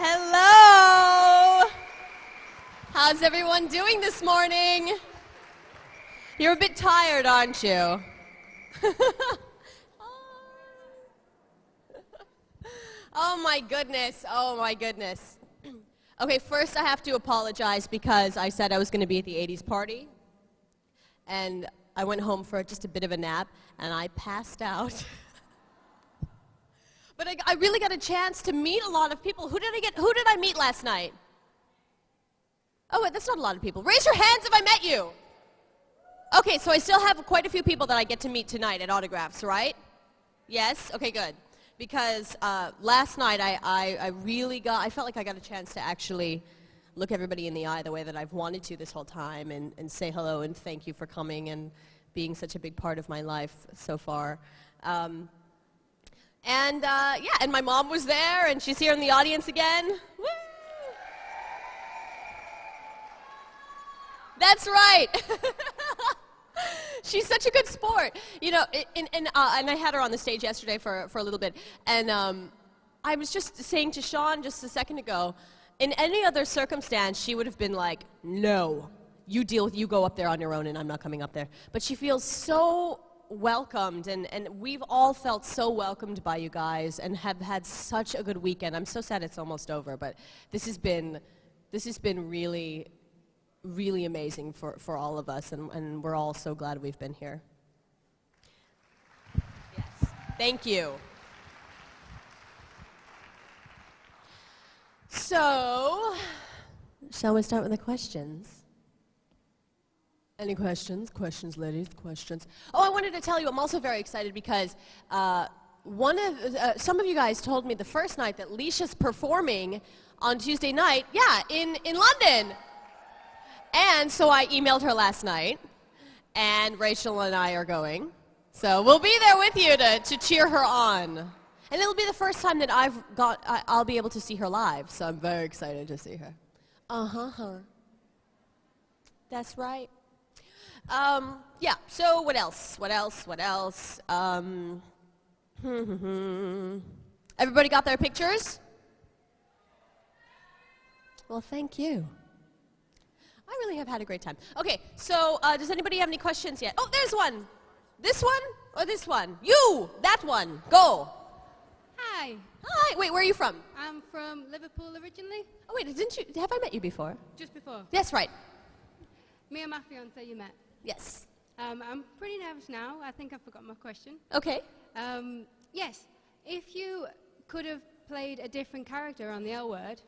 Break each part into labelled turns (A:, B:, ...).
A: Hello! How's everyone doing this morning? You're a bit tired, aren't you? Oh my goodness, oh my goodness. Okay, first I have to apologize because I said I was going to be at the 80s party. And I went home for just a bit of a nap, and I passed out. But I really got a chance to meet a lot of people. Who did I meet last night? Oh, wait, that's not a lot of people. Raise your hands if I met you. Okay, so I still have quite a few people that I get to meet tonight at autographs, right? Yes? Okay, good. Because last night I felt like I got a chance to actually look everybody in the eye the way that I've wanted to this whole time and say hello and thank you for coming and being such a big part of my life so far. And my mom was there, and she's here in the audience again. Woo! That's right. She's such a good sport. You know, and I had her on the stage yesterday for a little bit, and I was just saying to Sean just a second ago, in any other circumstance, she would have been like, no, you go up there on your own, and I'm not coming up there. But she feels so welcomed, and we've all felt so welcomed by you guys and have had such a good weekend. I'm so sad it's almost over, but this has been really, really amazing for all of us, and we're all so glad we've been here. Yes, thank you. So, shall we start with the questions? Any questions? Questions, ladies, questions. Oh, I wanted to tell you, I'm also very excited because some of you guys told me the first night that Leisha's performing on Tuesday night, in London. And so I emailed her last night, and Rachel and I are going. So we'll be there with you to cheer her on. And it'll be the first time that I'll be able to see her live, so I'm very excited to see her. That's right. So what else? Everybody got their pictures? Well, thank you. I really have had a great time. Okay, so does anybody have any questions yet? Oh, there's one. This one or this one? You! That one. Go.
B: Hi.
A: Hi. Wait, where are you from?
B: I'm from Liverpool originally.
A: Oh, wait, have I met you before?
B: Just before.
A: Yes, right.
B: Me and my fiance you met.
A: Yes.
B: I'm pretty nervous now. I think I forgot my question.
A: Okay.
B: Yes. If you could have played a different character on the L Word,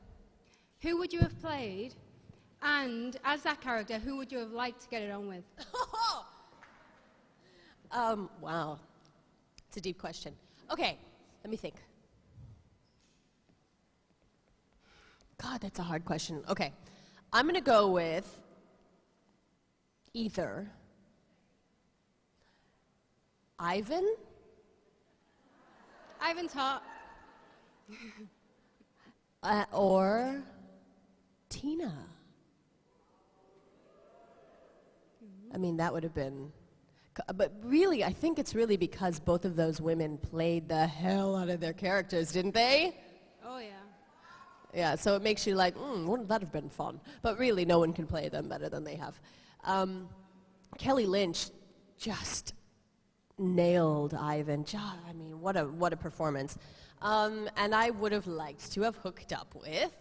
B: who would you have played? And as that character, who would you have liked to get it on with?
A: Wow. It's a deep question. Okay, let me think. God, that's a hard question. Okay, I'm going to go with either Ivan's
B: hot.
A: or Tina. I mean, that would have been... But really, I think it's really because both of those women played the hell out of their characters, didn't they?
B: Oh, yeah.
A: Yeah, so it makes you like, wouldn't that have been fun? But really, no one can play them better than they have. Kelly Lynch just nailed Ivan. I mean, what a performance. And I would have liked to have hooked up with...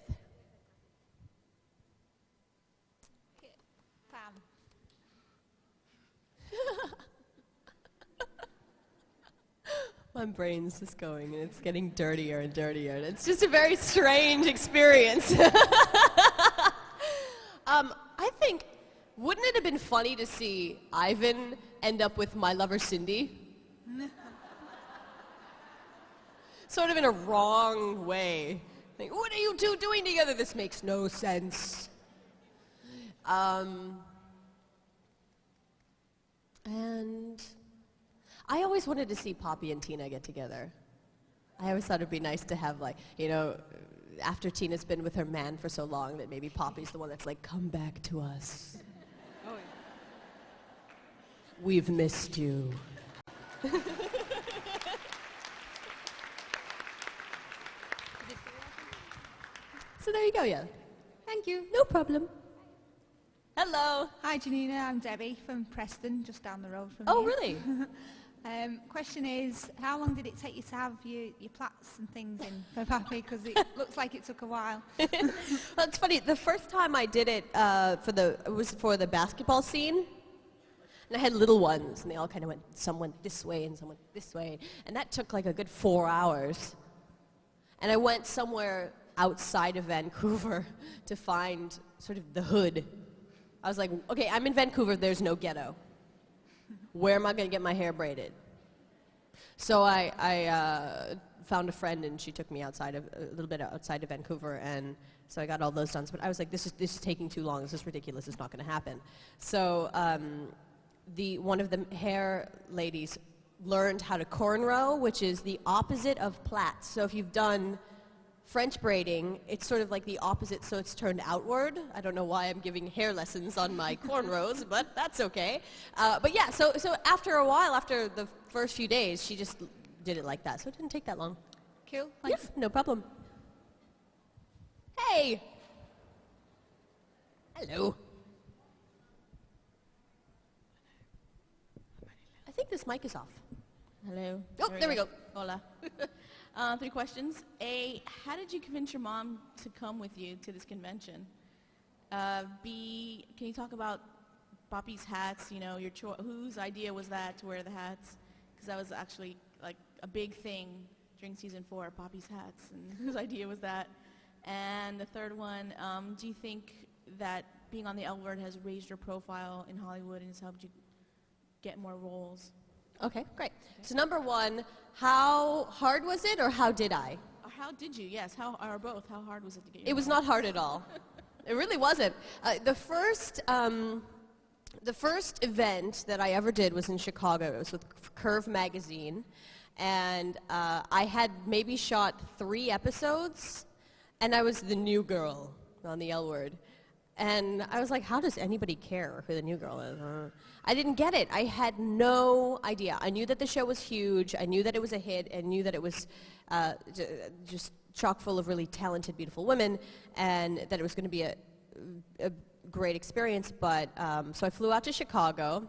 A: My brain's just going, and it's getting dirtier and dirtier. And it's just a very strange experience. I think, wouldn't it have been funny to see Ivan end up with my lover Cindy? Sort of in a wrong way. Like, what are you two doing together? This makes no sense. And I always wanted to see Poppy and Tina get together. I always thought it'd be nice to have, like, after Tina's been with her man for so long, that maybe Poppy's the one that's like, come back to us.
B: Oh, yeah.
A: We've missed you. so there you go, yeah.
B: Thank you.
A: No problem. Hello.
C: Hi Janina, I'm Debbie from Preston, just down the road from
A: Oh,
C: here.
A: really?
C: Question is, how long did it take you to have your plaits and things in for Pappy? Because it looks like it took a while.
A: Well, it's funny. The first time I did it, it was for the basketball scene. And I had little ones, and they all kind of went, some went this way and some went this way. And that took like a good 4 hours. And I went somewhere outside of Vancouver to find sort of the hood. I was like, okay, I'm in Vancouver, there's no ghetto. Where am I going to get my hair braided? So I found a friend, and she took me a little bit outside of Vancouver, and so I got all those done. But I was like, this is taking too long. This is ridiculous. It's not going to happen. So one of the hair ladies learned how to cornrow, which is the opposite of plaits. So if you've done French braiding, it's sort of like the opposite, so it's turned outward. I don't know why I'm giving hair lessons on my cornrows, but that's okay. But yeah, so after a while, after the first few days, she just did it like that. So it didn't take that long.
C: Cool, thanks.
A: Yes, no problem. Hey! Hello. I think this mic is off.
D: Hello.
A: Oh, there we go.
D: Hola. 3 questions. A, how did you convince your mom to come with you to this convention? B, can you talk about Poppy's hats? You know, whose idea was that to wear the hats? Because that was actually like a big thing during season 4, Poppy's hats, and whose idea was that? And the third one, do you think that being on the L Word has raised your profile in Hollywood and has helped you get more roles?
A: Okay, great. So number 1, how hard was it, or how did I?
D: Or how did you? Yes, or both. How hard was it to get you?
A: It was not hard at all. It really wasn't. The first event that I ever did was in Chicago. It was with Curve magazine, and I had maybe shot 3 episodes, and I was the new girl on the L Word. And I was like, how does anybody care who the new girl is? I didn't get it. I had no idea. I knew that the show was huge. I knew that it was a hit. I knew that it was just chock full of really talented, beautiful women, and that it was going to be a great experience. But so I flew out to Chicago,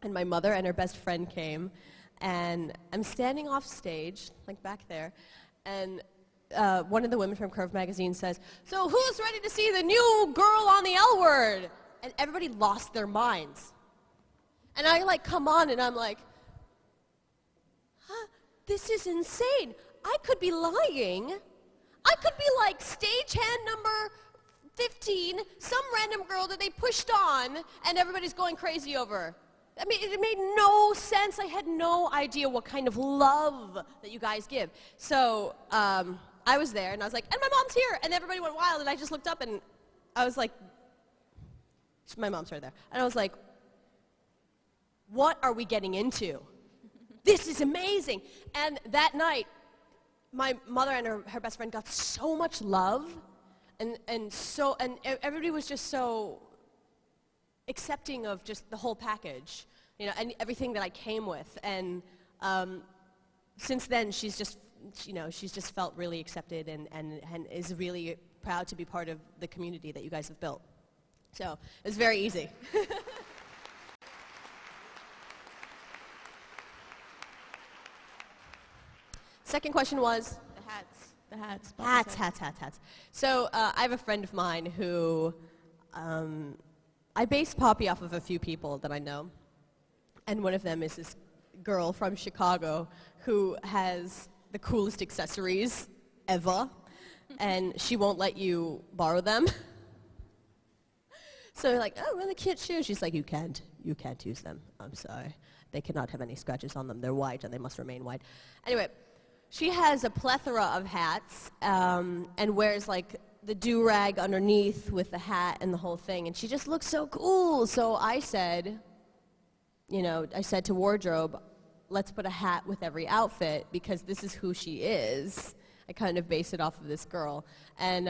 A: and my mother and her best friend came, and I'm standing off stage, like back there, and one of the women from Curve magazine says, so who's ready to see the new girl on the L Word? And everybody lost their minds. And I like come on, and I'm like, huh, this is insane. I could be lying. I could be like stagehand number 15, some random girl that they pushed on, and everybody's going crazy over. I mean, it made no sense. I had no idea what kind of love that you guys give. So I was there, and I was like, and my mom's here, and everybody went wild, and I just looked up, and I was like, my mom's right there, and I was like, what are we getting into? This is amazing. And that night, my mother and her best friend got so much love, and everybody was just so accepting of just the whole package, you know, and everything that I came with. And since then, she's just felt really accepted and is really proud to be part of the community that you guys have built. So it's very easy. Second question was?
D: The hats.
A: Hats. So I have a friend of mine who I base Poppy off of a few people that I know. And one of them is this girl from Chicago who has the coolest accessories ever. And she won't let you borrow them. So you're like, oh, really cute shoes. She's like, you can't use them. I'm sorry. They cannot have any scratches on them. They're white, and they must remain white. Anyway, she has a plethora of hats and wears like the do-rag underneath with the hat and the whole thing, and she just looks so cool. So I said to wardrobe, let's put a hat with every outfit because this is who she is. I kind of base it off of this girl, and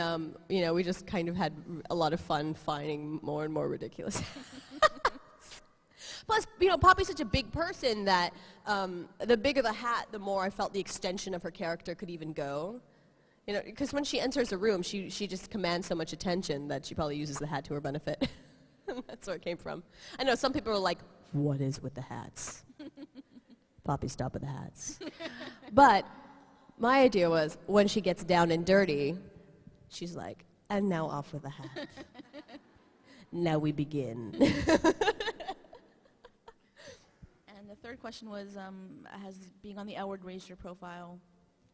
A: we just kind of had a lot of fun finding more and more ridiculous hats. Plus, Poppy's such a big person that the bigger the hat, the more I felt the extension of her character could even go. You know, because when she enters a room, she just commands so much attention that she probably uses the hat to her benefit. That's where it came from. I know some people are like, what is with the hats? Poppy, stop with the hats. But my idea was, when she gets down and dirty, she's like, and now off with the hat. Now we begin.
D: And the third question was, has being on the L Word raised your profile,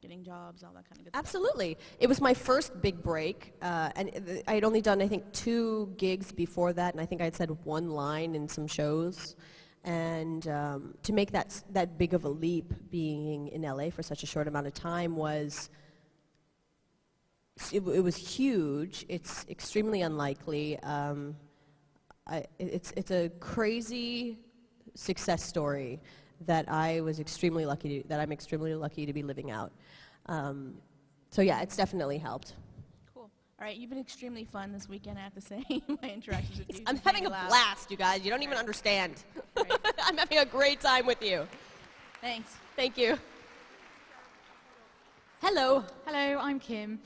D: getting jobs, all that kind of good stuff?
A: Absolutely. It was my first big break, and I had only done, I think, 2 gigs before that, and I think I had said 1 line in some shows. And to make that big of a leap, being in LA for such a short amount of time, it was huge. It's extremely unlikely. It's a crazy success story that I'm extremely lucky to be living out. So yeah, it's definitely helped.
D: Cool. All right, you've been extremely fun this weekend, I have to say. My interactions with you.
A: I'm
D: just
A: having
D: being
A: a
D: loud.
A: blast, you guys. You don't even understand.
D: Right.
A: I'm having a great time with you.
D: Thanks.
A: Thank you. Hello.
E: Hello, I'm Kim.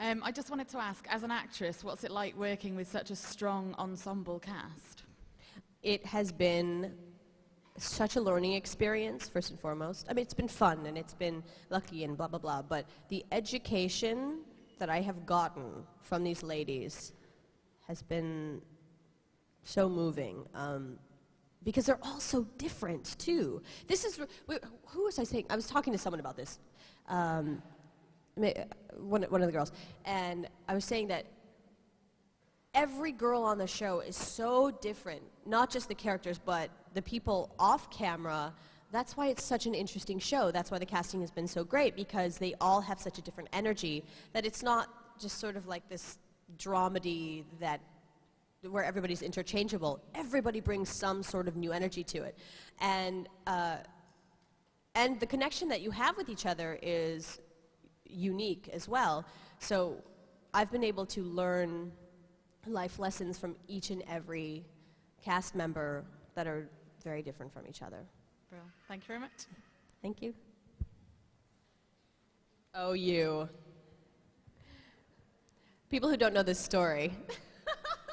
E: I just wanted to ask, as an actress, what's it like working with such a strong ensemble cast?
A: It has been such a learning experience, first and foremost. I mean, it's been fun, and it's been lucky, and blah, blah, blah, but the education that I have gotten from these ladies has been so moving, because they're all so different, too. This is, who was I saying? I was talking to someone about this, one of the girls, and I was saying that every girl on the show is so different, not just the characters, but the people off camera. That's why it's such an interesting show. That's why the casting has been so great, because they all have such a different energy that it's not just sort of like this dramedy where everybody's interchangeable. Everybody brings some sort of new energy to it. And the connection that you have with each other is unique as well. So I've been able to learn life lessons from each and every cast member that are very different from each other.
E: Well, thank you very much.
A: Thank you. Oh, you. People who don't know this story.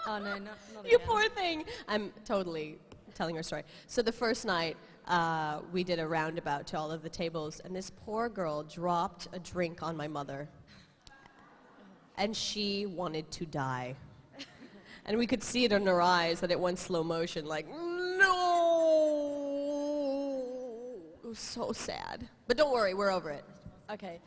F: Oh, no, not
A: You
F: again.
A: poor thing. I'm totally telling her story. So the first night, we did a roundabout to all of the tables, and this poor girl dropped a drink on my mother. And she wanted to die. And we could see it in her eyes that it went slow motion, like, no! It was so sad. But don't worry, we're over it.
F: Okay.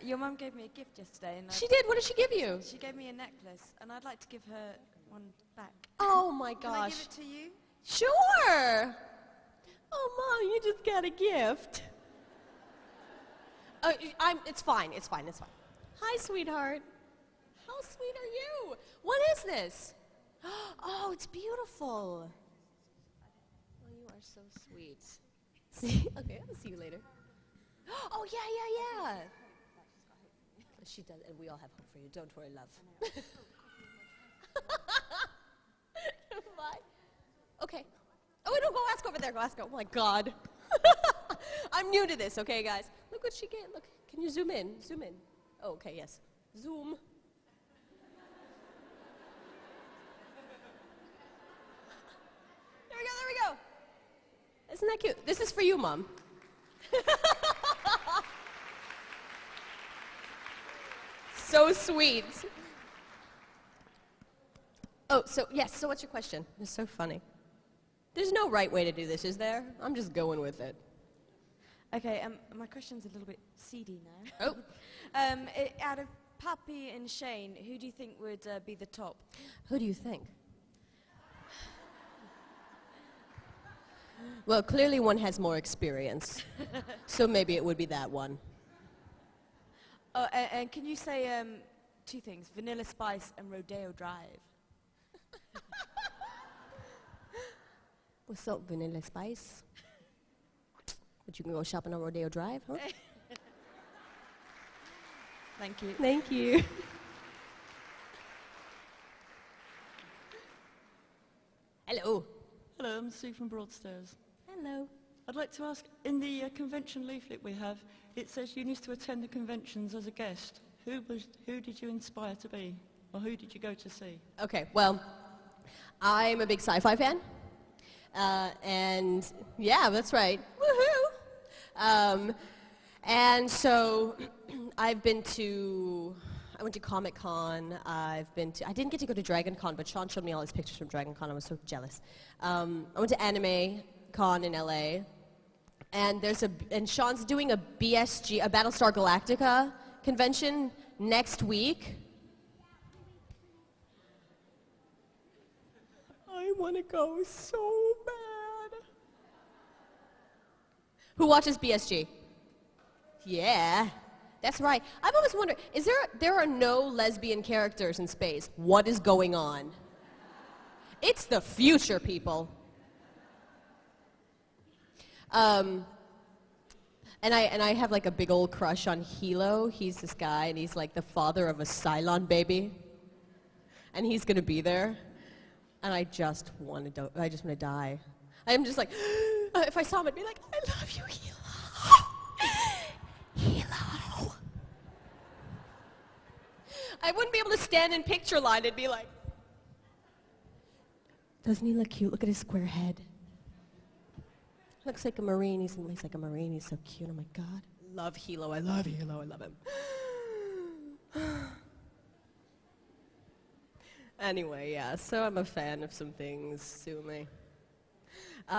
F: Your mum gave me a gift yesterday, and
A: She did? What did she give you?
F: she gave me a necklace, and I'd like to give her one back.
A: Oh my
F: Can I
A: gosh.
F: give it to you?
A: Sure! Oh, Mom, you just got a gift. Oh, it's fine, it's fine, it's fine. Hi, sweetheart. How sweet are you? What is this? Oh, it's beautiful. Oh, you are so sweet. See? Okay, I'll see you later. Oh, yeah. She does, and we all have hope for you. Don't worry, love. Bye. Okay. Oh, no, go ask over there. Go ask her. Oh, my God. I'm new to this, okay, guys? Look what she get. Look, can you zoom in? Zoom in. Oh, okay, yes. Zoom. There we go. Isn't that cute? This is for you, Mom. So sweet. Oh, so what's your question? It's so funny. There's no right way to do this, is there? I'm just going with it.
F: Okay, my question's a little bit seedy now.
A: Oh.
F: Out of Puppy and Shane, who do you think would be the top?
A: Who do you think? Well, clearly one has more experience, so maybe it would be that one.
F: Oh, and can you say 2 things, Vanilla Spice and Rodeo Drive?
A: What's up, Vanilla Spice? But you can go shopping on Rodeo Drive, huh?
F: Thank you.
A: Thank you. Hello.
G: Hello, I'm Sue from Broadstairs.
A: Hello.
G: I'd like to ask, in the convention leaflet we have, it says you used to attend the conventions as a guest. Who did you inspire to be? Or who did you go to see?
A: Okay, well, I'm a big sci-fi fan. And yeah, that's right. Woohoo! And so I went to Comic-Con. I didn't get to go to Dragon Con, but Sean showed me all his pictures from Dragon Con. I was so jealous. I went to Anime Con in LA. And Sean's doing a BSG, a Battlestar Galactica convention next week. I want to go so bad. Who watches BSG? Yeah, that's right. I've always wondered, there are no lesbian characters in space. What is going on? It's the future, people. And I have like a big old crush on Hilo. He's this guy, and he's like the father of a Cylon baby. And he's gonna be there. And I just want to die. I'm just like, if I saw him, I'd be like, I love you, Hilo. Hilo. I wouldn't be able to stand in picture line and be like, doesn't he look cute? Look at his square head. Looks like a Marine. He's like a Marine. He's so cute. Oh my God. Love Hilo. I love Hilo. I love him. Anyway, yeah. So I'm a fan of some things. Sue me.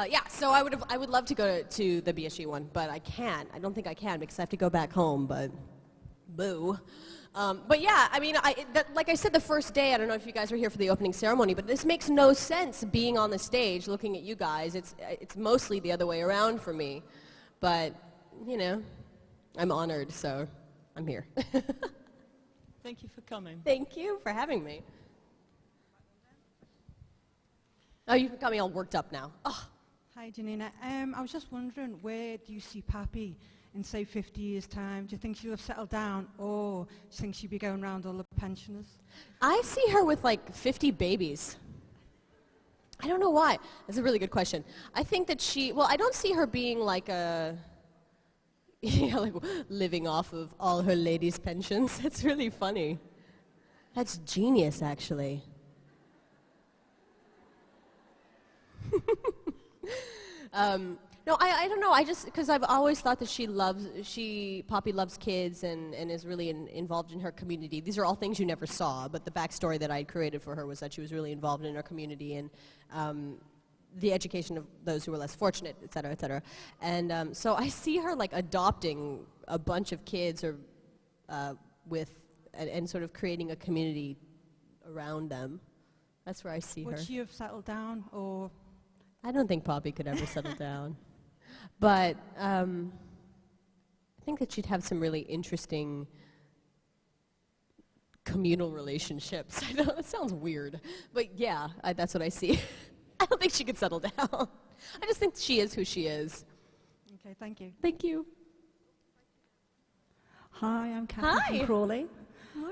A: Yeah. So I would love to go to the BSG one, but I can't. I don't think I can because I have to go back home. But boo. But yeah, I mean, like I said the first day, I don't know if you guys were here for the opening ceremony, but this makes no sense being on the stage looking at you guys. It's mostly the other way around for me. But, you know, I'm honored, so I'm here.
G: Thank you for coming.
A: Thank you for having me. Oh, you got me all worked up now. Oh.
H: Hi, Janina. I was just wondering, where do you see Pappy in, say, 50 years' time? Do you think she'll have settled down, or do you think she'll be going around all the pensioners?
A: I see her with like 50 babies. I don't know why. That's a really good question. I think that I don't see her being like like living off of all her ladies' pensions. It's really funny. That's genius, actually. No, I don't know. I just, because I've always thought that Poppy loves kids and is really involved in her community. These are all things you never saw, but the backstory that I had created for her was that she was really involved in her community and the education of those who were less fortunate, et cetera, et cetera. And so I see her like adopting a bunch of kids or and sort of creating a community around them. That's where I see her.
H: Would she have settled down, or?
A: I don't think Poppy could ever settle down. But I think that she'd have some really interesting communal relationships. I know, it sounds weird, but yeah, that's what I see. I don't think she could settle down. I just think she is who she is.
H: Okay, thank you.
A: Thank you.
I: Hi, I'm Catherine from Crawley.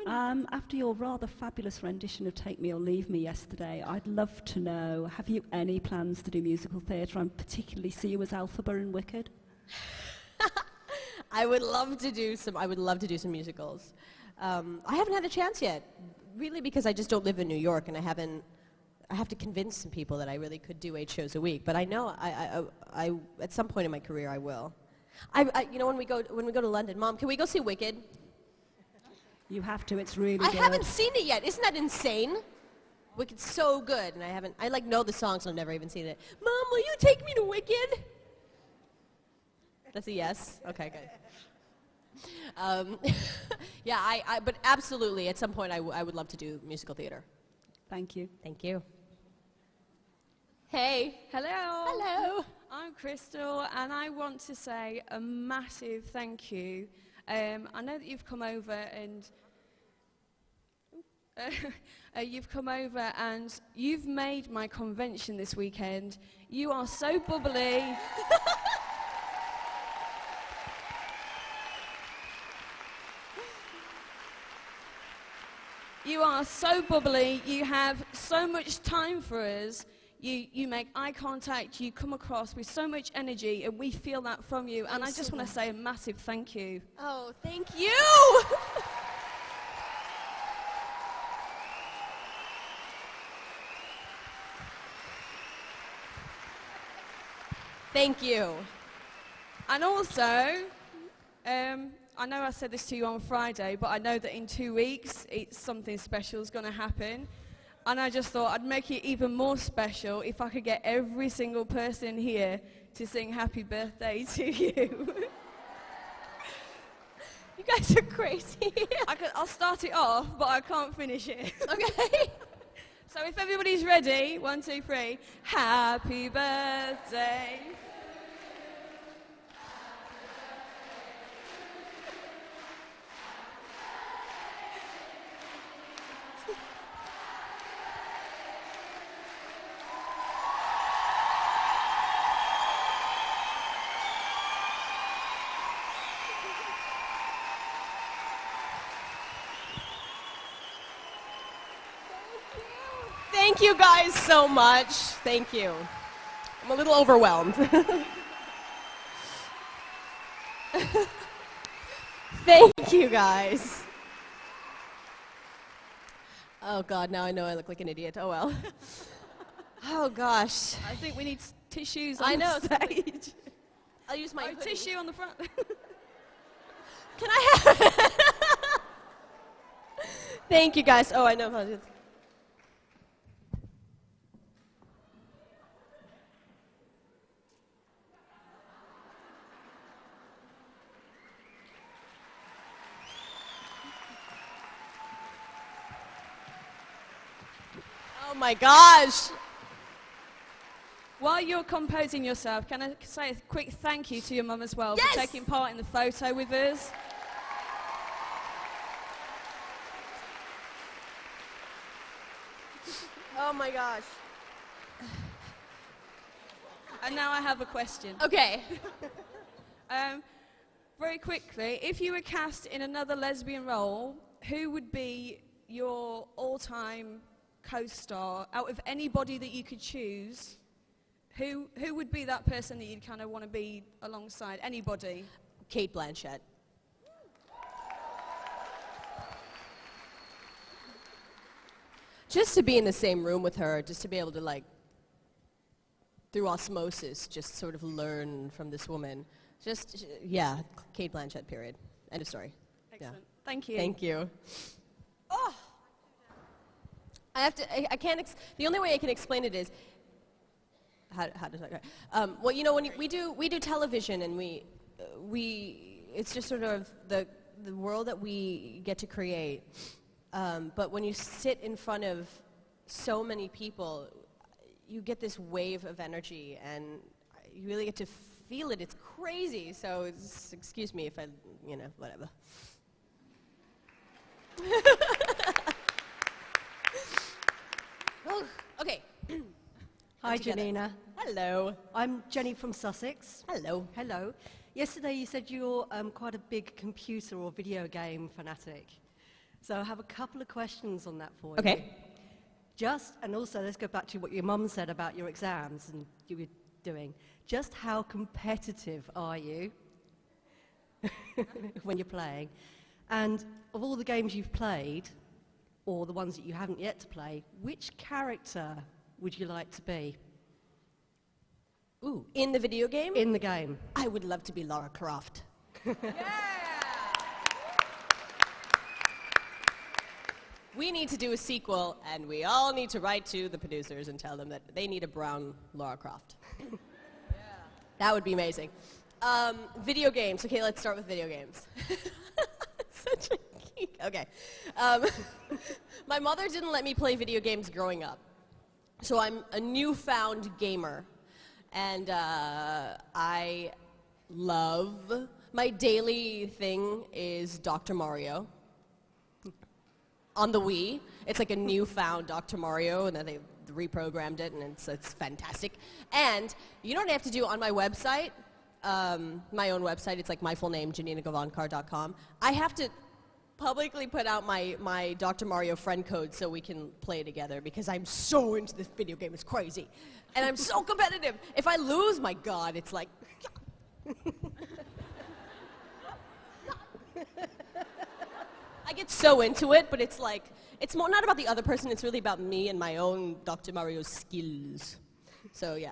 I: After your rather fabulous rendition of Take Me or Leave Me yesterday, I'd love to know, have you any plans to do musical theatre? I particularly see you as Elphaba in Wicked.
A: I would love to do some musicals. I haven't had a chance yet, really, because I just don't live in New York, and I have to convince some people that I really could do 8 shows a week. But I know I at some point in my career I will. You know, when we go to London, Mom, can we go see Wicked?
I: You have to, it's really good.
A: I haven't seen it yet. Isn't that insane? Wicked's so good, and I like know the songs, and I've never even seen it. Mom, will you take me to Wicked? That's a yes? Okay, good. Yeah, but absolutely, at some point I would love to do musical theater.
I: Thank you.
A: Thank you. Hey.
J: Hello.
A: Hello.
J: I'm Crystal, and I want to say a massive thank you. I know that you've come over and you've made my convention this weekend. You are so bubbly. You are so bubbly. You have so much time for us. You make eye contact, you come across with so much energy, and we feel that from you. And I just want to say a massive thank you.
A: Oh, thank you! Thank you.
J: And also, I know I said this to you on Friday, but I know that in 2 weeks, something special is going to happen. And I just thought I'd make it even more special if I could get every single person here to sing happy birthday to you.
A: You guys are crazy.
J: I'll start it off, but I can't finish it.
A: Okay.
J: So if everybody's ready, 1, 2, 3. Happy birthday.
A: Thank you guys so much. Thank you. I'm a little overwhelmed. Thank you guys. Oh God, now I know I look like an idiot. Oh well. Oh gosh.
J: I think we need tissues
A: I
J: on
A: know.
J: the stage.
A: I'll use my hoodie.
J: Tissue on the front.
A: Can I have Thank you guys. Oh, I know how to do this. Oh my gosh.
J: While you're composing yourself, can I say a quick thank you to your mum as well
A: Yes!
J: for taking part in the photo with us?
A: Oh my gosh.
J: And now I have a question.
A: Okay.
J: Very quickly, if you were cast in another lesbian role, who would be your all-time co-star out of anybody that you could choose? Who would be that person that you'd kind of want to be alongside? Anybody?
A: Kate Blanchett. Just to be in the same room with her, just to be able to, like, through osmosis, just sort of learn from this woman. Just, yeah, Kate Blanchett, period. End of story.
J: Excellent.
A: Yeah.
J: Thank you.
A: Thank you. Oh! I have to, I can't, the only way I can explain it is, how does that go? Well, you know, when we do television and it's just sort of the world that we get to create. But when you sit in front of so many people, you get this wave of energy and you really get to feel it. It's crazy. So excuse me if I, whatever. Oh, okay.
K: Hi, Janina.
A: Hello.
K: I'm Jenny from Sussex.
A: Hello.
K: Hello. Yesterday you said you're quite a big computer or video game fanatic. So I have a couple of questions on that for you.
A: Okay.
K: And also let's go back to what your mum said about your exams and you were doing. Just how competitive are you when you're playing? And of all the games you've played, or the ones that you haven't yet to play, which character would you like to be?
A: Ooh, in the video game?
K: In the game.
A: I would love to be Lara Croft. We need to do a sequel, and we all need to write to the producers and tell them that they need a brown Lara Croft. That would be amazing. Video games. Okay, let's start with video games. Such a geek. Okay. My mother didn't let me play video games growing up. So I'm a newfound gamer. And I love, my daily thing is Dr. Mario. On the Wii, it's like a newfound Dr. Mario, and then they reprogrammed it, and it's fantastic. And you don't have to do on my website, my own website, it's like my full name, JaninaGavankar.com. I have to publicly put out my Dr. Mario friend code so we can play together because I'm so into this video game. It's crazy. And I'm so competitive. If I lose, my God, it's like... I get so into it, but it's like, it's more not about the other person, it's really about me and my own Dr. Mario skills. So yeah.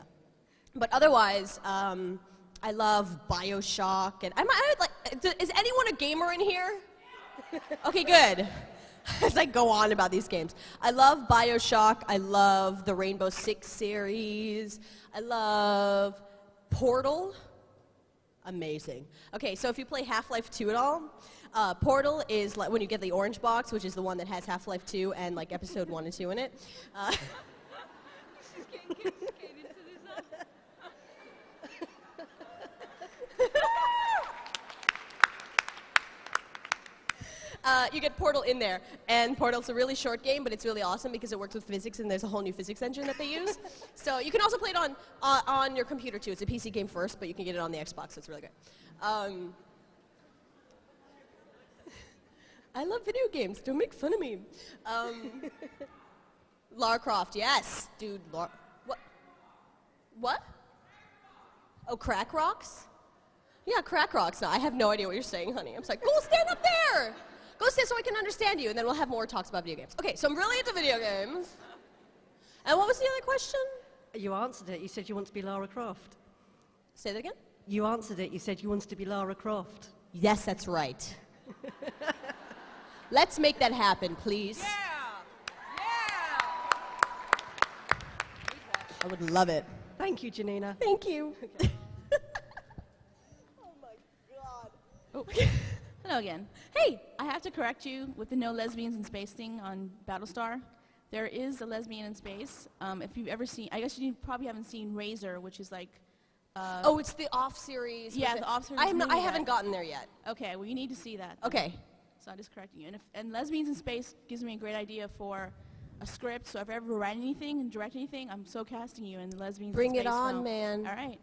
A: But otherwise, I love BioShock, and is anyone a gamer in here? Okay, good. As I go on about these games. I love BioShock, I love the Rainbow Six series, I love Portal. Amazing. Okay, so if you play Half-Life 2 at all, Portal is like when you get the orange box, which is the one that has Half-Life 2 and like episode 1 and 2 in it. You get Portal in there, and Portal's a really short game, but it's really awesome because it works with physics, and there's a whole new physics engine that they use. So you can also play it on your computer too. It's a PC game first, but you can get it on the Xbox, so it's really good. I love video games. Don't make fun of me. Lara Croft, yes, dude. What? What? Oh, crack rocks? Yeah, crack rocks. No, I have no idea what you're saying, honey. I'm just like, go stand up there. Go stand so I can understand you, and then we'll have more talks about video games. Okay, so I'm really into video games. And what was the other question?
K: You answered it. You said you want to be Lara Croft.
A: Say that again?
K: You answered it. You said you wanted to be Lara Croft.
A: Yes, that's right. Let's make that happen, please.
J: Yeah!
A: I would love it.
K: Thank you, Janina.
A: Thank you.
K: Okay.
A: Oh, my God.
D: Oh. Hello again. Hey, I have to correct you with the no lesbians in space thing on Battlestar. There is a lesbian in space. If you've ever seen, I guess you probably haven't seen Razor, which is like...
A: oh, it's the off series.
D: Yeah, the off series.
A: I haven't gotten there yet.
D: Okay, well, you need to see that.
A: Okay.
D: So I'm just correcting you. And lesbians in space gives me a great idea for a script. So if I ever write anything and direct anything, I'm so casting you in the lesbians
A: Bring
D: in space
A: it on,
D: film.
A: man.
D: All right.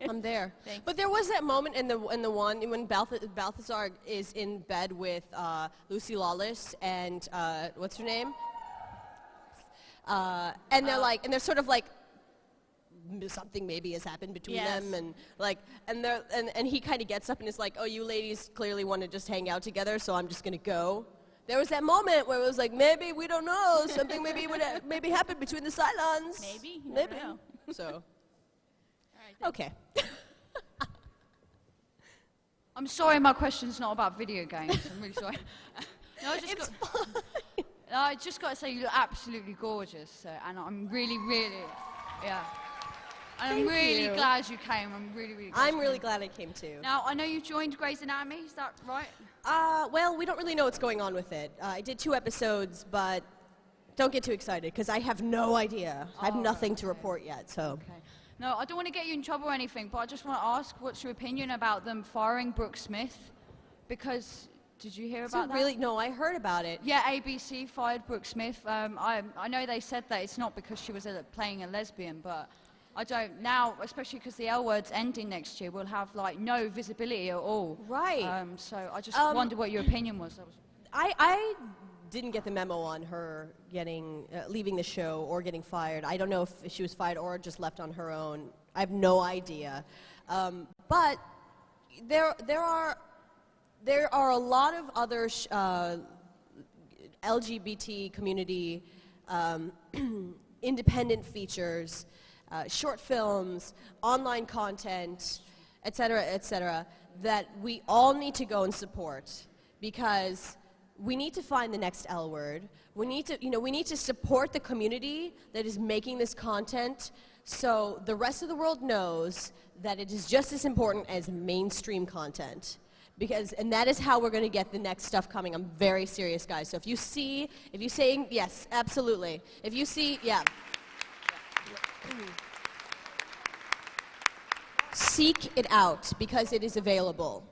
A: I'm there.
D: Thanks.
A: But there was that moment in the one when Balthazar is in bed with Lucy Lawless and what's her name? And they're like, and they're sort of like, something maybe has happened between them, and like, and he kind of gets up and is like, oh, you ladies clearly want to just hang out together, so I'm just gonna go. There was that moment where it was like, maybe we don't know, something maybe happened between the Cylons.
D: Maybe. You
A: Maybe.
D: never know.
A: So.
D: All right,
A: Okay.
L: I'm sorry, my question's not about video games. I'm really sorry. No, I just got to say you look absolutely gorgeous, and I'm really, yeah. And I'm really glad you came. I'm really glad.
A: I'm really glad I came too.
L: Now, I know you joined Grey's Anatomy, is that right?
A: Well, we don't really know what's going on with it. I did 2 episodes, but don't get too excited, because I have no idea. I have nothing to report yet, so.
L: Okay. No, I don't want to get you in trouble or anything, but I just want to ask, what's your opinion about them firing Brooke Smith? Because, did you hear about that?
A: Really? No, I heard about it.
L: Yeah, ABC fired Brooke Smith. I know they said that it's not because she was playing a lesbian, but I don't now, especially because the L Word's ending next year, we'll have like no visibility at all.
A: Right.
L: So I just wondered what your opinion was.
A: I didn't get the memo on her getting leaving the show or getting fired. I don't know if she was fired or just left on her own. I have no idea. But there are a lot of other LGBT community independent features, short films, online content, et cetera, that we all need to go and support, because we need to find the next L Word. We need to support the community that is making this content, so the rest of the world knows that it is just as important as mainstream content. And that is how we're going to get the next stuff coming. I'm very serious, guys. So if you say, yes, absolutely. If you see, yeah. Seek it out, because it is available.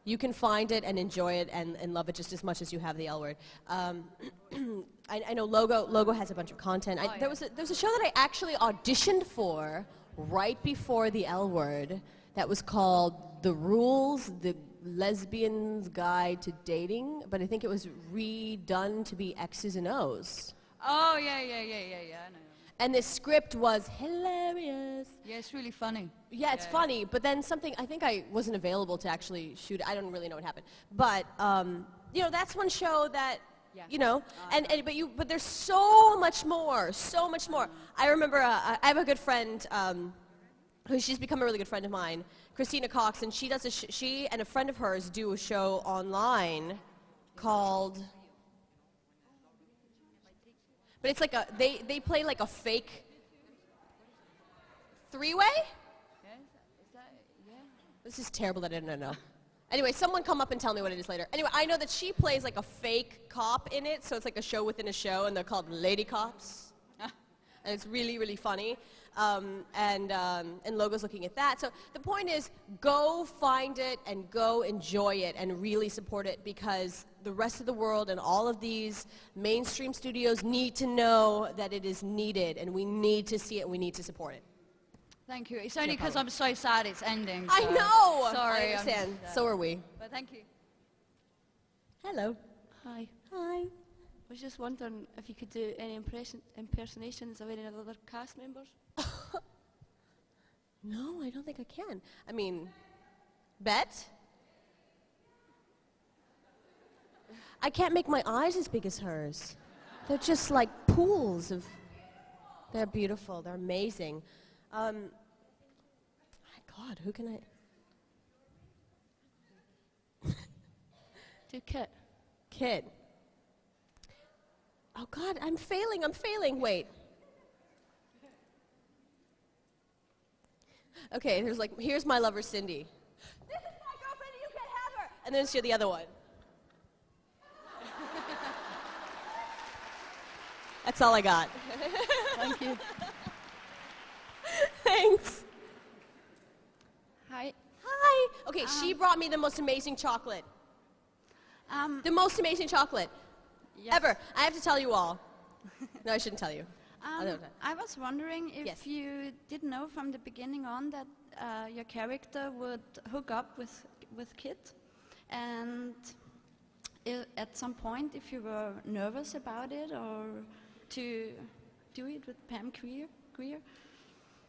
A: You can find it and enjoy it and love it just as much as you have the L Word. I know Logo has a bunch of content. There was a show that I actually auditioned for right before the L Word that was called The Rules, the Lesbian's Guide to Dating, but I think it was redone to be X's and O's.
L: Oh, yeah, I know.
A: And the script was hilarious.
L: Yeah, it's really funny.
A: Yeah, it's funny, but then something, I think I wasn't available to actually shoot it. I don't really know what happened. But, you know, that's one show that, you know, but there's so much more, so much more. I remember, I have a good friend, she's become a really good friend of mine, Christina Cox, and she does she and a friend of hers do a show online called... But it's like they play like a fake three-way?
L: Yeah, is that, yeah.
A: This is terrible that I didn't know. Anyway, someone come up and tell me what it is later. Anyway, I know that she plays like a fake cop in it, so it's like a show within a show, and they're called Lady Cops. And it's really, really funny. And Logo's looking at that. So the point is, go find it and go enjoy it and really support it, because the rest of the world and all of these mainstream studios need to know that it is needed, and we need to see it, and we need to support it.
L: Thank you. It's only because I'm so sad it's ending.
A: I
L: so
A: know!
L: Sorry.
A: I understand. So are we.
L: But thank you.
A: Hello.
M: Hi.
A: Hi.
M: I was just wondering if you could do any impersonations of any other cast members?
A: No, I don't think I can. I mean, Bet? I can't make my eyes as big as hers. They're just like pools of... They're beautiful. They're amazing. My God, who can I...
M: Do Kit.
A: Kit. Oh God, I'm failing. Wait. Okay, here's my lover, Cindy. This is my girlfriend and you can't have her! And then she's the other one. That's all I got.
M: Thank you.
A: Thanks.
M: Hi.
A: Hi. Okay, she brought me the most amazing chocolate. The most amazing chocolate ever. I have to tell you all. No, I shouldn't tell you.
M: I was wondering if
A: Yes.
M: you did know from the beginning on that your character would hook up with Kit, and at some point if you were nervous about it, or to do it with Pam Grier?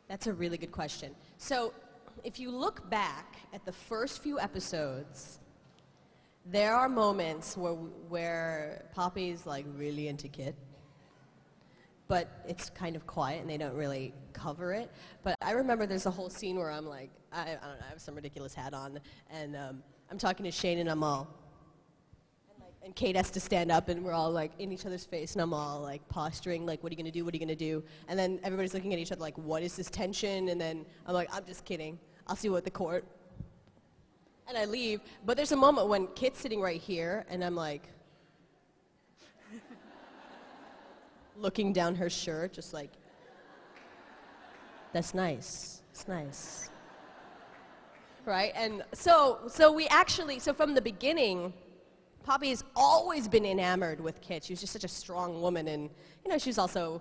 A: That's a really good question. So, if you look back at the first few episodes, there are moments where Poppy's like really into Kit, but it's kind of quiet and they don't really cover it. But I remember there's a whole scene where I'm like, I don't know, I have some ridiculous hat on, and I'm talking to Shane and I'm all, and Kate has to stand up and we're all like in each other's face and I'm all like posturing, like, what are you gonna do, what are you gonna do? And then everybody's looking at each other like, what is this tension? And then I'm like, I'm just kidding. I'll see you at the court. And I leave, but there's a moment when Kit's sitting right here and I'm like, looking down her shirt, just like, that's nice, it's nice. Right, and so from the beginning, Poppy has always been enamored with Kit. She was just such a strong woman, and, you know, she's also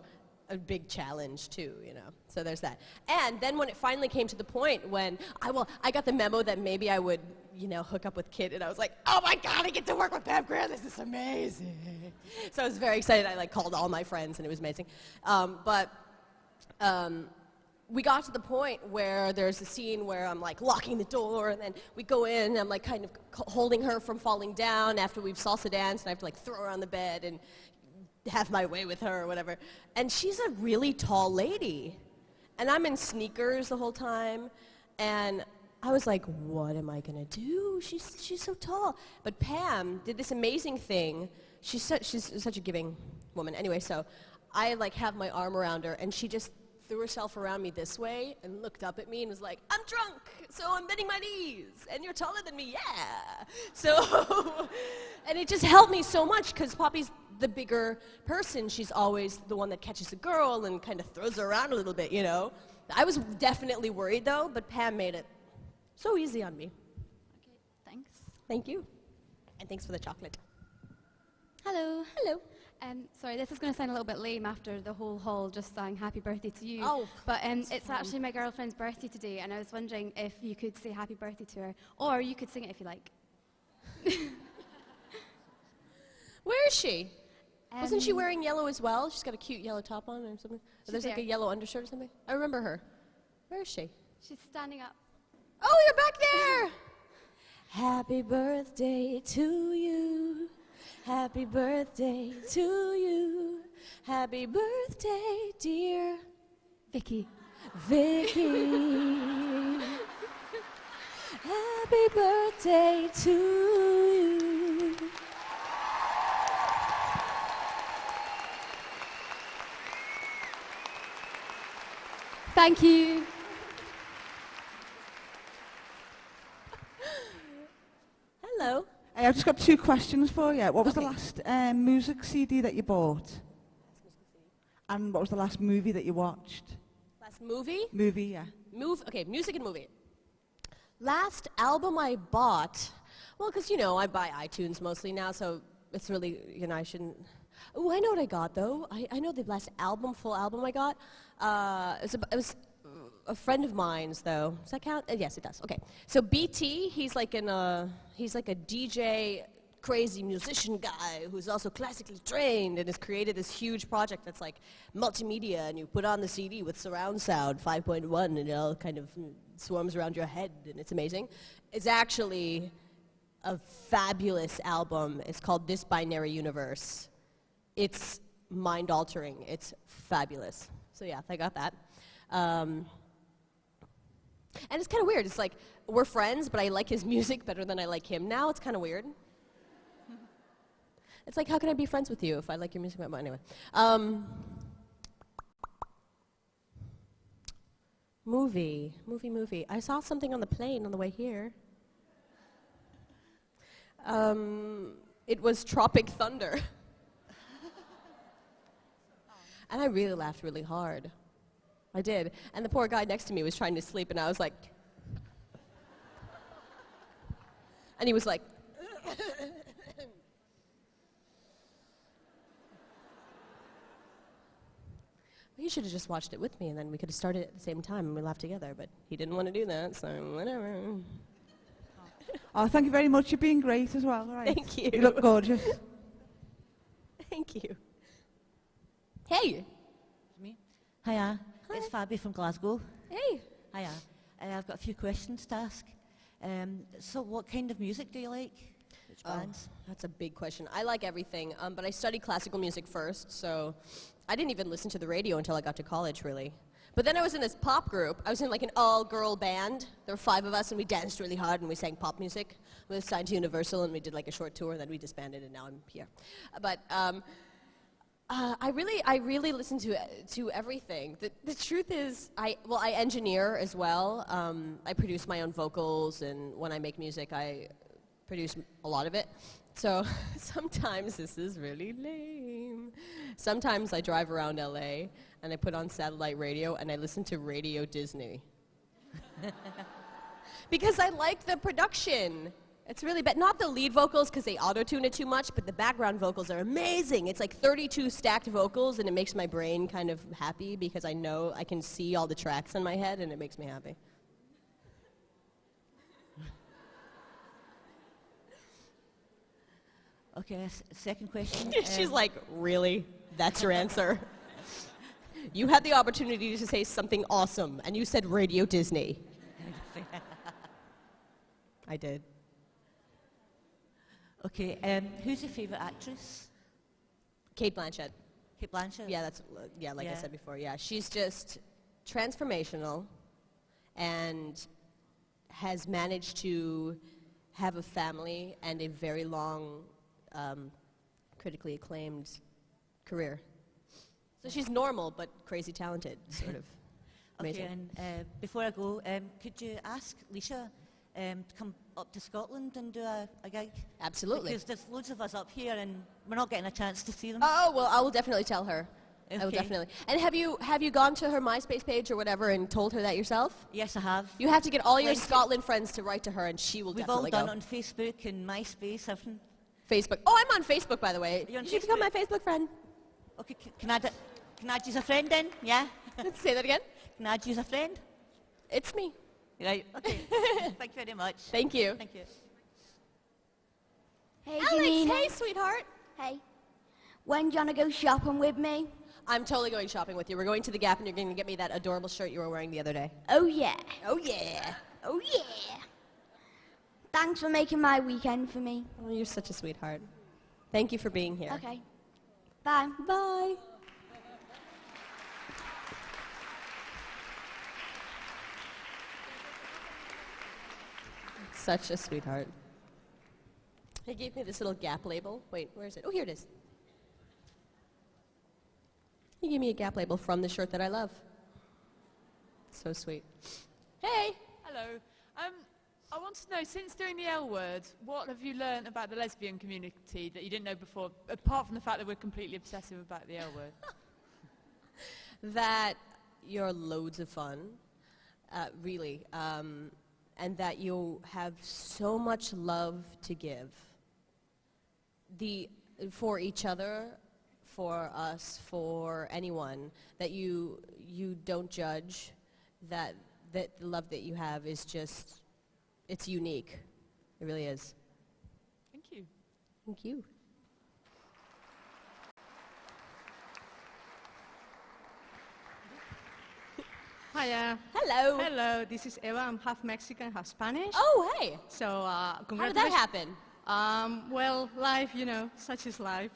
A: a big challenge too, you know, so there's that. And then when it finally came to the point when, I got the memo that maybe I would, you know, hook up with Kit, and I was like, oh my God, I get to work with Pam Grier, this is amazing. So I was very excited. I like called all my friends and it was amazing. We got to the point where there's a scene where I'm like locking the door, and then we go in and I'm like kind of holding her from falling down after we've salsa danced, and I have to like throw her on the bed and have my way with her or whatever. And she's a really tall lady. And I'm in sneakers the whole time, and I was like, what am I gonna do? She's so tall. But Pam did this amazing thing. She's such a giving woman. Anyway, so I like have my arm around her, and she just threw herself around me this way and looked up at me and was like, I'm drunk, so I'm bending my knees, and you're taller than me, yeah. So, and it just helped me so much, because Poppy's the bigger person. She's always the one that catches the girl and kind of throws her around a little bit, you know. I was definitely worried though, but Pam made it so easy on me.
M: Okay, thanks.
A: Thank you. And thanks for the chocolate.
N: Hello.
A: Hello.
N: Sorry, this is going to sound a little bit lame after the whole hall just sang happy birthday to you.
A: Oh,
N: but it's actually my girlfriend's birthday today, and I was wondering if you could say happy birthday to her, or you could sing it if you like.
A: Where is she? Wasn't she wearing yellow as well? She's got a cute yellow top on or something. Or there's like a yellow undershirt or something. I remember her. Where is she?
N: She's standing up.
A: Oh, you're back there! Happy birthday to you. Happy birthday to you. Happy birthday, dear
N: Vicky.
A: Vicky. Happy birthday to you.
N: Thank you.
A: Hello.
O: Hey, I've just got 2 questions for you. What was the last music CD that you bought? And what was the last movie that you watched?
A: Last movie?
O: Movie, yeah.
A: Okay, music and movie. Last album I bought, well, because, I buy iTunes mostly now, so it's really, I shouldn't. Oh, I know what I got, though. I know the last full album I got. It was a friend of mine's, though. Does that count? Yes, it does. Okay. So BT, he's like a DJ, crazy musician guy who's also classically trained and has created this huge project that's like multimedia, and you put on the CD with surround sound 5.1 and it all kind of swarms around your head, and it's amazing. It's actually a fabulous album. It's called This Binary Universe. It's mind-altering. It's fabulous. So yeah, I got that. And it's kind of weird. It's like, we're friends, but I like his music better than I like him now. It's kind of weird. It's like, how can I be friends with you if I like your music? But anyway. Movie. I saw something on the plane on the way here. It was Tropic Thunder. And I really laughed really hard. I did. And the poor guy next to me was trying to sleep, and I was like... And he was like... He should have just watched it with me, and then we could have started at the same time, and we laughed together, but he didn't want to do that, so whatever.
O: Oh, thank you very much. You're being great as well. Right.
A: Thank you.
O: You look gorgeous.
A: Thank you. Hey.
P: Me? Hiya. It's Fabi from Glasgow.
A: Hey.
P: Hiya. I've got a few questions to ask. So what kind of music do you like? Which bands?
A: That's a big question. I like everything, but I studied classical music first, so I didn't even listen to the radio until I got to college, really. But then I was in this pop group. I was in like an all-girl band. There were 5 of us, and we danced really hard, and we sang pop music. We were signed to Universal, and we did like a short tour, and then we disbanded, and now I'm here. But I really listen to everything. The truth is, I engineer as well. I produce my own vocals, and when I make music, I produce a lot of it. So sometimes this is really lame. Sometimes I drive around LA and I put on satellite radio and I listen to Radio Disney. Because I like the production. It's really bad. Not the lead vocals because they auto-tune it too much, but the background vocals are amazing. It's like 32 stacked vocals, and it makes my brain kind of happy because I know I can see all the tracks in my head, and it makes me happy.
P: Okay, second question.
A: She's like, really? That's your answer? You had the opportunity to say something awesome, and you said Radio Disney. I did.
P: Okay, who's your favourite actress?
A: Kate Blanchett.
P: Kate Blanchett?
A: Yeah, like I said before, yeah. She's just transformational and has managed to have a family and a very long, critically acclaimed career. So she's normal, but crazy talented, sort of. Amazing.
P: Okay, and before I go, could you ask Leisha to come up to Scotland and do a gig?
A: Absolutely.
P: Because there's loads of us up here and we're not getting a chance to see them.
A: Oh, well, I will definitely tell her.
P: Okay.
A: I will definitely. And have you gone to her MySpace page or whatever and told her that yourself?
P: Yes, I have.
A: You have to get all your Scotland friends to write to her, and she will definitely go.
P: We've all done it on Facebook and MySpace, everything.
A: Facebook. Oh, I'm on Facebook, by the way.
P: You're on
A: you should become my Facebook friend.
P: Okay, can I add you as a friend then? Yeah?
A: Say that again?
P: Can I add you as a friend?
A: It's me.
P: Right, okay. Thank you very much.
A: Thank you.
P: Thank you.
Q: Hey,
A: Alex,
Q: Janina.
A: hey, sweetheart.
Q: Hey. When do you want to go shopping with me?
A: I'm totally going shopping with you. We're going to the Gap, and you're going to get me that adorable shirt you were wearing the other day.
Q: Oh, yeah.
A: Oh, yeah.
Q: Oh, yeah. Thanks for making my weekend for me.
A: Oh, you're such a sweetheart. Thank you for being here.
Q: Okay. Bye.
A: Bye. Such a sweetheart. He gave me this little Gap label. Wait, where is it? Oh, here it is. He gave me a Gap label from the shirt that I love. So sweet. Hey!
R: Hello. I want to know, since doing the L word, what have you learned about the lesbian community that you didn't know before, apart from the fact that we're completely obsessive about the L word?
A: That you're loads of fun, really, and that you have so much love to give. For each other, for us, for anyone, that you don't judge, that the love that you have is just, it's unique. It really is.
R: Thank you.
A: Thank you.
S: Hiya.
A: Hello.
S: Hello, this is Eva. I'm half Mexican, half Spanish.
A: Oh, hey.
S: So,
A: How did that
S: congratulations.
A: happen?
S: Well, life, you know, such is life.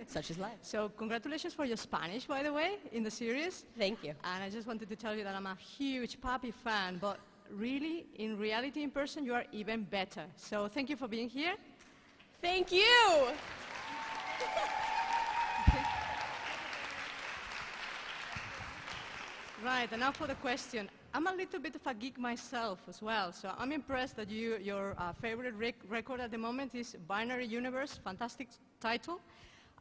A: Such is life.
S: So, congratulations for your Spanish, by the way, in the series.
A: Thank you.
S: And I just wanted to tell you that I'm a huge Papi fan, but really, in reality, in person, you are even better. So, thank you for being here.
A: Thank you.
S: Right, and now for the question. I'm a little bit of a geek myself as well, so I'm impressed that your favorite record at the moment is Binary Universe, fantastic title.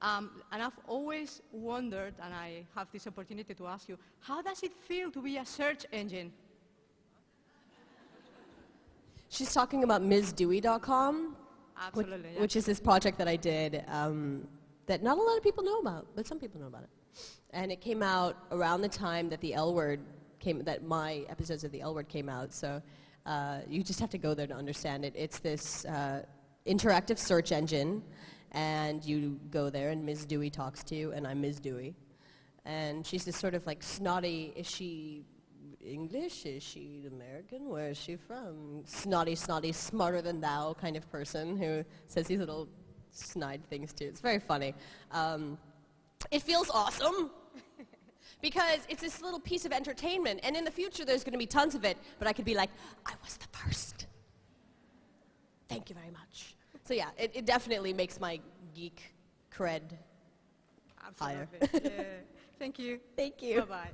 S: And I've always wondered, and I have this opportunity to ask you, how does it feel to be a search engine?
A: She's talking about MsDewey.com,
S: Absolutely, yeah.
A: which is this project that I did that not a lot of people know about, but some people know about it. And it came out around the time that the L Word that my episodes of the L Word came out, so you just have to go there to understand it. It's this interactive search engine, and you go there, and Ms. Dewey talks to you, and I'm Ms. Dewey. And she's this sort of like snotty, is she English? Is she American? Where is she from? Snotty, smarter than thou kind of person who says these little snide things too. It's very funny. It feels awesome because it's this little piece of entertainment, and in the future there's going to be tons of it, but I could be like, I was the first. Thank you very much. So yeah, it definitely makes my geek cred higher.
S: Absolutely. Yeah. Thank you.
A: Thank you.
S: Bye-bye.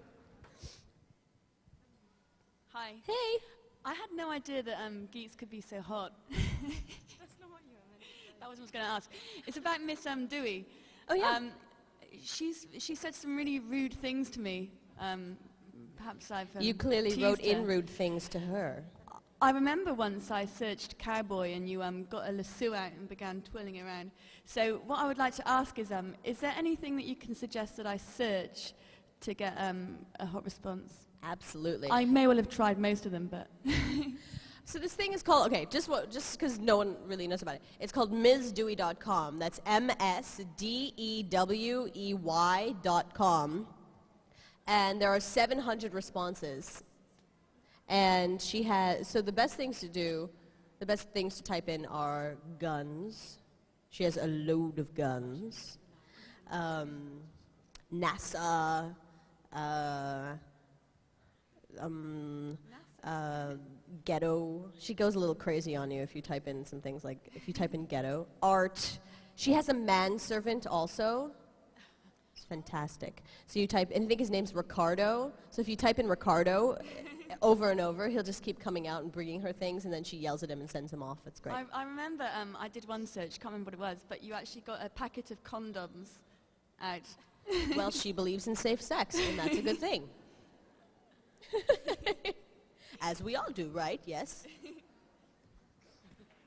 T: Hi.
A: Hey.
T: I had no idea that geeks could be so hot. That's not what you were meant to say. That was what I was going to ask. It's about Miss Dewey.
A: Oh, yeah.
T: She said some really rude things to me. Perhaps I've
A: You clearly
T: teased
A: wrote
T: her.
A: in rude things to her.
T: I remember once I searched cowboy and you got a lasso out and began twirling around. So what I would like to ask is there anything that you can suggest that I search to get a hot response?
A: Absolutely.
T: I may well have tried most of them, but...
A: So this thing is called, okay, just because no one really knows about it. It's called MsDewey.com. That's MsDewey.com. And there are 700 responses. And she has, so the best things to type in are guns. She has a load of guns. NASA. Ghetto. She goes a little crazy on you if you type in some things like, if you type in ghetto. Art. She has a manservant also. It's fantastic. So you type, and I think his name's Ricardo. So if you type in Ricardo over and over, he'll just keep coming out and bringing her things, and then she yells at him and sends him off. It's great.
T: I remember I did one search, can't remember what it was, but you actually got a packet of condoms out.
A: Well, she believes in safe sex, and that's a good thing. As we all do, right? Yes?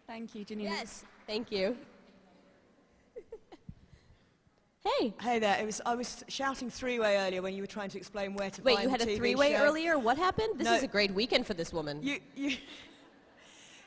T: Thank you, Janina.
A: Yes, thank you. Hey.
U: Hey there. I was shouting three-way earlier when you were trying to explain where to find
A: Wait, you had a
U: TV
A: three-way
U: show.
A: earlier? What happened? This
U: No.
A: is a great weekend for this woman.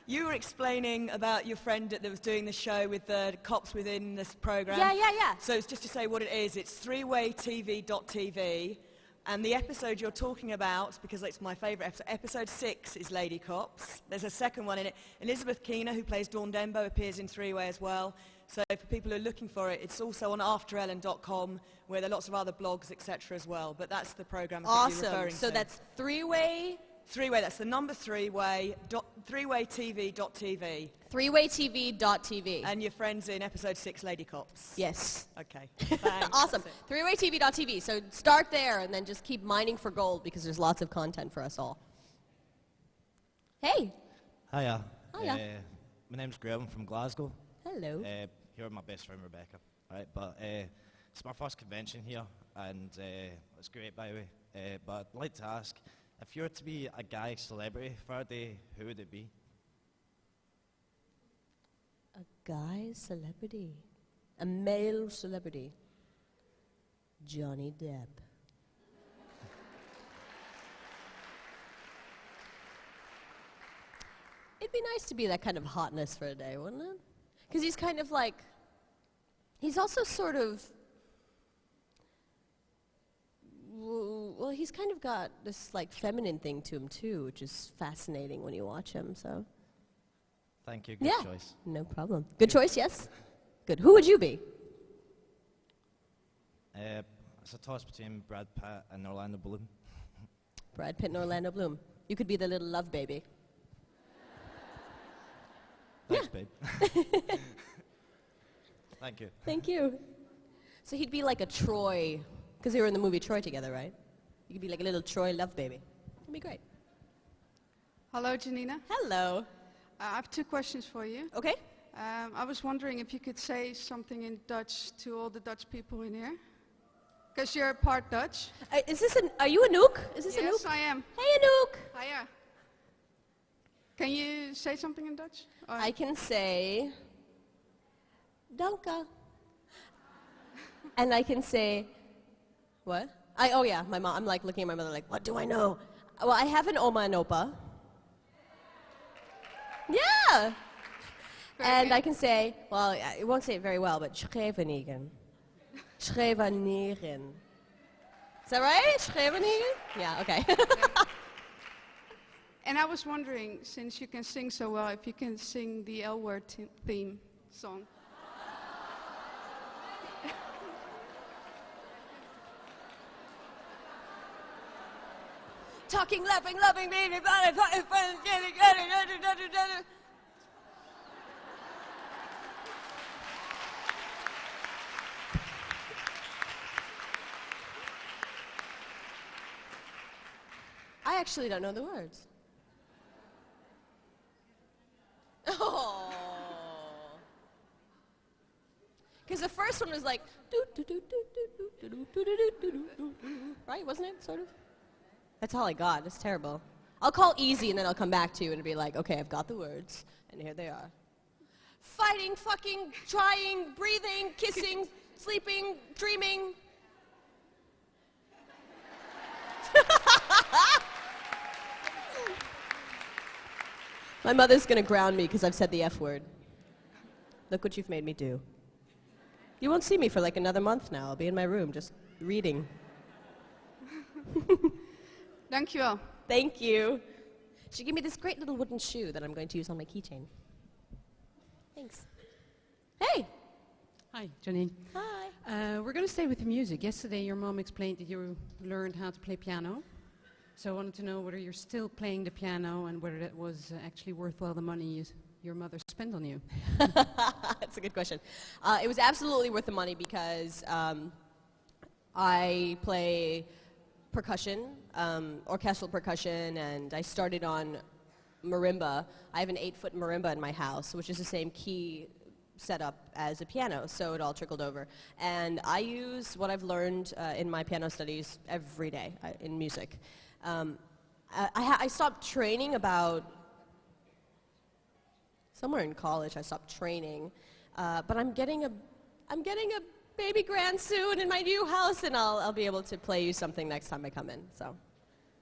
U: You were explaining about your friend that was doing the show with the cops within this program.
A: Yeah.
U: So it's just to say what it is. It's threewaytv.tv, and the episode you're talking about, because it's my favourite episode, episode 6 is Lady Cops. There's a second one in it. Elizabeth Keener, who plays Dawn Denbo, appears in Three-Way as well. So for people who are looking for it, it's also on afterellen.com, where there are lots of other blogs, etc. as well. But that's the program that you're referring to.
A: So that's Three-Way?
U: Three-Way, that's the number threewaytv.tv.
A: Threewaytv.tv.
U: And your friends in episode 6, Lady Cops.
A: Yes.
U: Okay. Thanks.
A: Awesome. Threewaytv.tv. So start there and then just keep mining for gold because there's lots of content for us all. Hey.
B: Hiya.
A: Hiya.
B: My name's Graham. I'm from Glasgow.
A: Hello.
B: Here with my best friend Rebecca. Right, but it's my first convention here, and it's great, by the way. But I'd like to ask, if you were to be a guy celebrity for a day, who would it be?
A: A guy celebrity. A male celebrity. Johnny Depp. It'd be nice to be that kind of hotness for a day, wouldn't it? Because he's kind of like, he's also sort of, well, he's kind of got this like feminine thing to him too, which is fascinating when you watch him, so.
B: Thank you, good choice.
A: No problem. Good choice, yes? Good. Who would you be?
B: It's a toss between Brad Pitt and Orlando Bloom.
A: Brad Pitt and Orlando Bloom. You could be the little love baby.
B: Thanks, babe. Thank you.
A: Thank you. So he'd be like a Troy, because they were in the movie Troy together, right? You could be like a little Troy love baby. That'd be great.
V: Hello, Janina.
A: Hello.
V: I have 2 questions for you.
A: Okay.
V: I was wondering if you could say something in Dutch to all the Dutch people in here. Because you're part Dutch.
A: Are you Anouk? Is this Anouk?
V: Yes, I am.
A: Hey, Anouk.
V: Hiya. Can you say something in Dutch? Or
A: I can say, Danke. And I can say, what? Oh yeah, my mom. I'm like looking at my mother like, what do I know? Well, I have an oma and opa. Yeah. And I can say, well, I won't say it very well, but Scheveningen. Scheveningen. Is that right? Scheveningen? Yeah, okay.
V: And I was wondering, since you can sing so well, if you can sing the L-word theme song.
A: Talking, laughing, loving, being about it, I actually don't know the words. Oh. Because the first one was like, right, wasn't it, sort of? That's all I got. It's terrible. I'll call easy and then I'll come back to you and be like, okay, I've got the words, and here they are. Fighting, fucking, trying, breathing, kissing, sleeping, dreaming. My mother's gonna ground me because I've said the F word. Look what you've made me do. You won't see me for like another month now. I'll be in my room just reading.
V: Dankjewel.
A: Thank you. She gave me this great little wooden shoe that I'm going to use on my keychain. Thanks. Hey.
W: Hi, Janine.
A: Hi.
W: We're going to stay with the music. Yesterday, your mom explained that you learned how to play piano. So I wanted to know whether you're still playing the piano and whether that was actually worthwhile the money your mother spent on you.
A: That's a good question. It was absolutely worth the money because I play percussion, orchestral percussion, and I started on marimba. I have an 8-foot marimba in my house, which is the same key setup as a piano, so it all trickled over. And I use what I've learned in my piano studies every day in music. I stopped training about somewhere in college. I stopped training, but I'm getting a baby grand soon in my new house, and I'll be able to play you something next time I come in. So,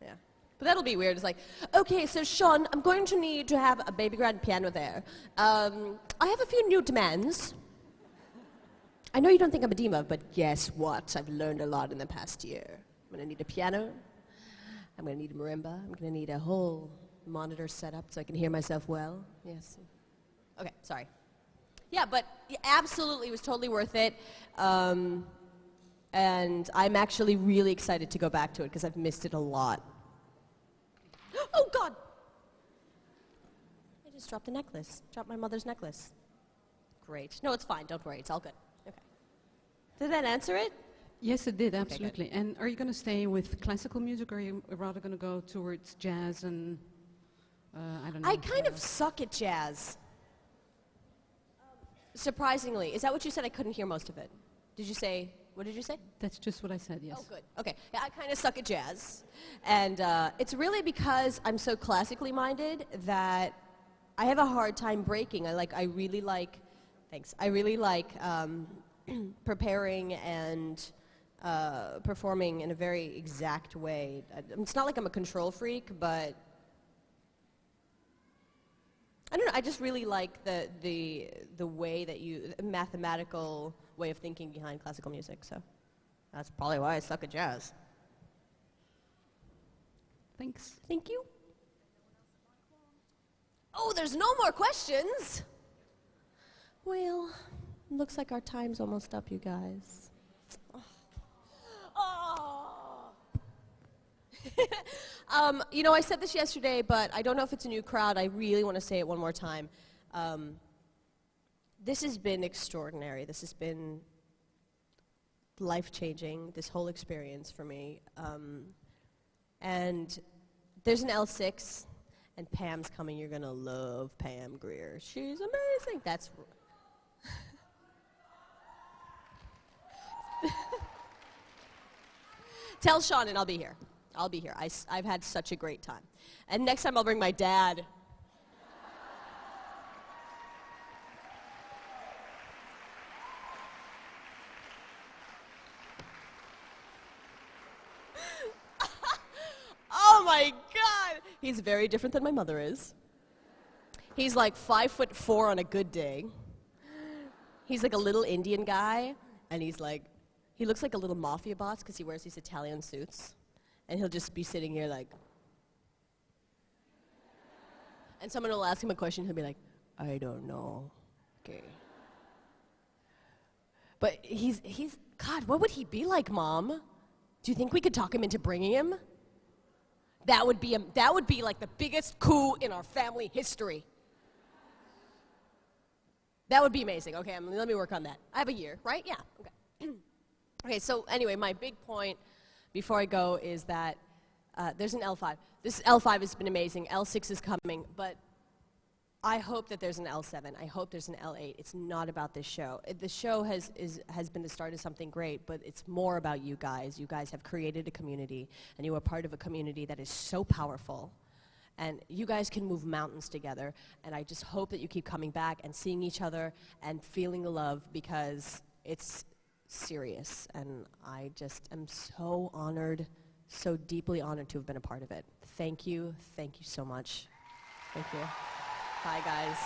A: yeah. But that'll be weird. It's like, okay, so Sean, I'm going to need to have a baby grand piano there. I have a few new demands. I know you don't think I'm a diva, but guess what? I've learned a lot in the past year. I'm going to need a piano. I'm going to need a marimba. I'm going to need a whole monitor set up so I can hear myself well. Yes. Okay, sorry. Yeah, but absolutely, it was totally worth it. And I'm actually really excited to go back to it because I've missed it a lot. Oh, God! I just dropped a necklace. Dropped my mother's necklace. Great. No, it's fine. Don't worry. It's all good. Okay. Did that answer it?
W: Yes, it did, absolutely. And are you going to stay with classical music, or are you rather going to go towards jazz and, I don't know?
A: I kind of suck at jazz. Surprisingly. Is that what you said? I couldn't hear most of it. Did you say, what did you say?
W: That's just what I said, yes.
A: Oh, good. Okay. Yeah, I kind of suck at jazz. And it's really because I'm so classically minded that I have a hard time breaking. I really like preparing and performing in a very exact way. It's not like I'm a control freak, but I don't know. I just really like the way that the mathematical way of thinking behind classical music. So that's probably why I suck at jazz.
W: Thanks.
A: Thank you. Oh, there's no more questions. Well, looks like our time's almost up, you guys. You know, I said this yesterday, but I don't know if it's a new crowd. I really want to say it one more time. This has been extraordinary. This has been life-changing, this whole experience for me. And there's an L6, and Pam's coming. You're going to love Pam Greer. She's amazing. That's... Tell Sean and I'll be here. I'll be here. I've had such a great time. And next time I'll bring my dad. Oh my God! He's very different than my mother is. He's like 5'4" on a good day. He's like a little Indian guy, and he looks like a little mafia boss because he wears these Italian suits. And he'll just be sitting here like, and someone will ask him a question, he'll be like, I don't know. Okay. But he's, God, what would he be like, Mom? Do you think we could talk him into bringing him? That would be like the biggest coup in our family history. That would be amazing. Okay, let me work on that. I have a year, right? Yeah, okay. Okay, so anyway, my big point before I go is that there's an L5. This L5 has been amazing. L6 is coming, but I hope that there's an L7. I hope there's an L8. It's not about this show. The show has been the start of something great, but it's more about you guys. You guys have created a community, and you are part of a community that is so powerful. And you guys can move mountains together, and I just hope that you keep coming back and seeing each other and feeling the love, because it's serious, and I just am so honored, so deeply honored to have been a part of it. Thank you so much. Thank you. Bye, guys.